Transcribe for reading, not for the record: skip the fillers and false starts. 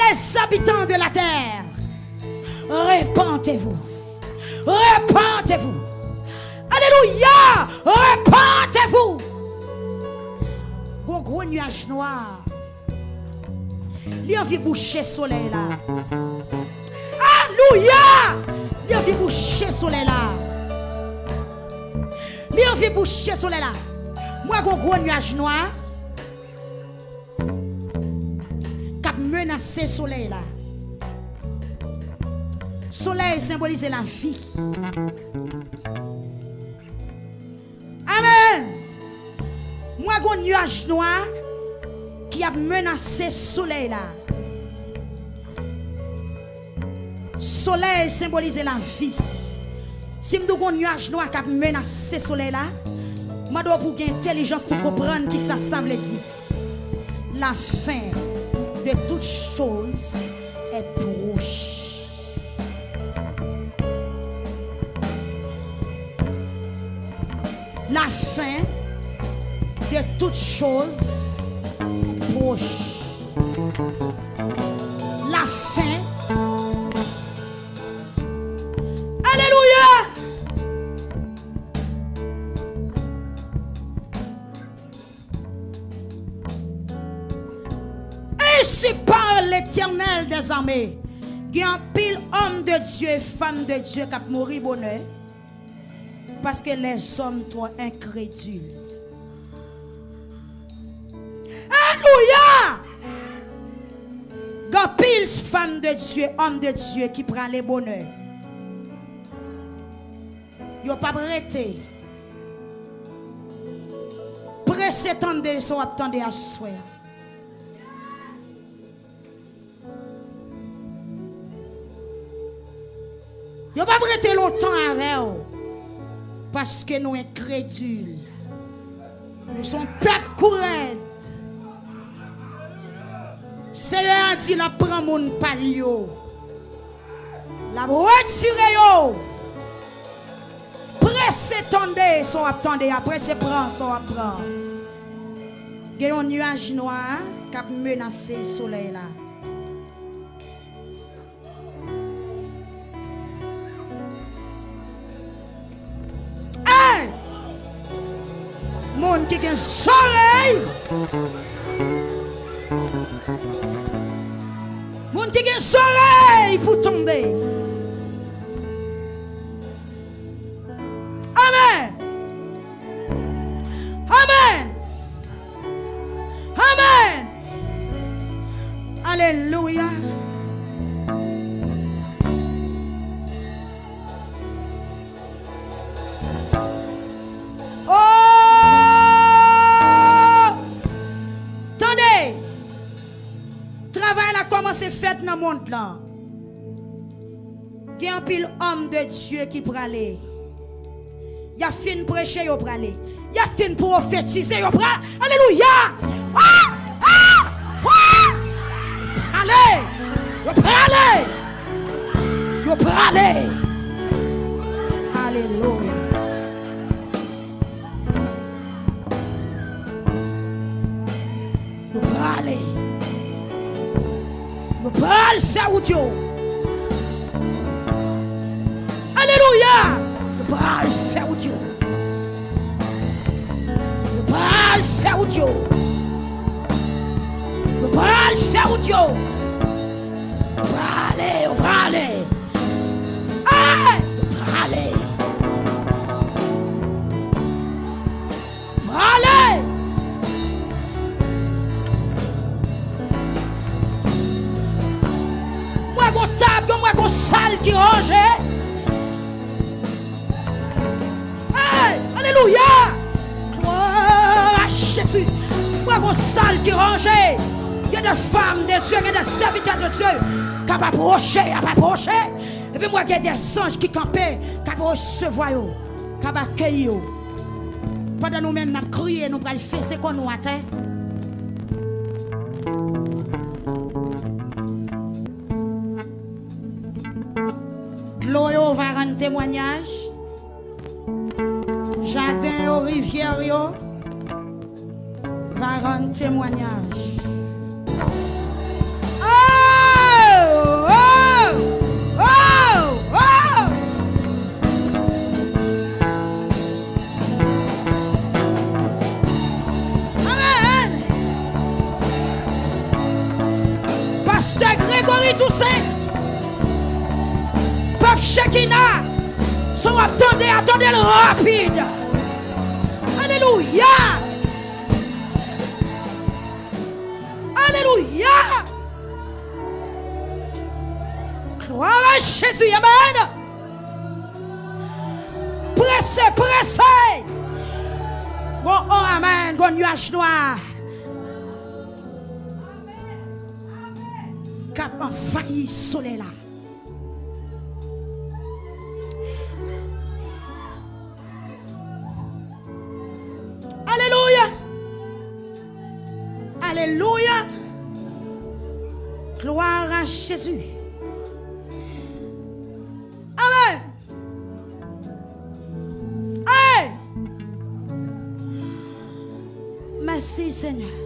les habitants de la terre, répentez-vous. Répentez-vous. Alléluia. Répentez-vous. Bon gros nuage noir. Il a vu boucher soleil là. Alléluia. Il a vu boucher soleil là. Il a vu boucher soleil là. Moi gros nuage noir. Cap menacer soleil là. Soleil symbolise la vie. Amen. Moi, un nuage noir qui a menacé soleil là. Soleil symbolise la vie. Si je un nuage noir qui a menacé soleil là, je dois pour gagner intelligence pour comprendre qui ça semble dire. La fin de toute chose est proche. La fin de toute chose proche. La fin. Alléluia. Ainsi parle l'Éternel des armées. Il y a un pile homme de Dieu et femme de Dieu qui a mouru bonheur. Parce que les hommes sont incrédules. Alléluia! Quand pile femme de Dieu, homme de Dieu qui prend les bonheurs. Ils n'ont pas arrêté. Pressez tendez, ils sont attendus à soi. Ils n'ont pas arrêté longtemps avec eux. Parce que nous sommes incrédules. Nous sommes peuple courant. Seigneur a dit la prend mon palio. La retire yo. Pressez tendez, son attendez, après c'est prend, son apprend. Il y a un nuage noir qui a menacé le soleil là. Monde qui a un soleil. Monde qui a un soleil pour tomber. Amen. Amen. Amen. Alléluia. C'est fait dans le monde là. Il y a un pile homme de Dieu qui peut aller. Il y a fin prêcher, il peut aller. Il y a fin prophétiser, il peut aller. Alléluia! Ah! Ah! Ah! Allez! Il peut aller! Il peut aller! Alléluia! Il peut aller! Je peux le faire ou Dieu. Alléluia. Je peux le faire ou Dieu. Je peux le faire ou Dieu. Je peux le faire ou Dieu. On peut aller, on peut aller. Ah, on peut aller. On peut aller. Moi, table, moi, qu'on salle qui range. Hey, alléluia. Gloire à Jésus. Moi, qu'on salle qui range. Il y a des femmes de Dieu, il y a des serviteurs de Dieu qui peuvent approcher, Et puis moi, il y a des anges qui campaient, qui peuvent recevoir, qui peuvent accueillir. Pendant nous-mêmes, nous crions, nous allons faire ce qu'on nous attend. L'eau va rendre témoignage. Jardin aux rivières va rendre témoignage. Ah! Pasteur Grégory Toussaint, Peuple Shekinah, sont attendez le rapide. Alléluia. Alléluia. Gloire à Jésus. Amen. Pressez, pressez. Bon, oh, amen. Bon nuage noir. Cap envahi soleil là. Alléluia. Alléluia. Gloire à Jésus. Amen. Hey. Merci Seigneur.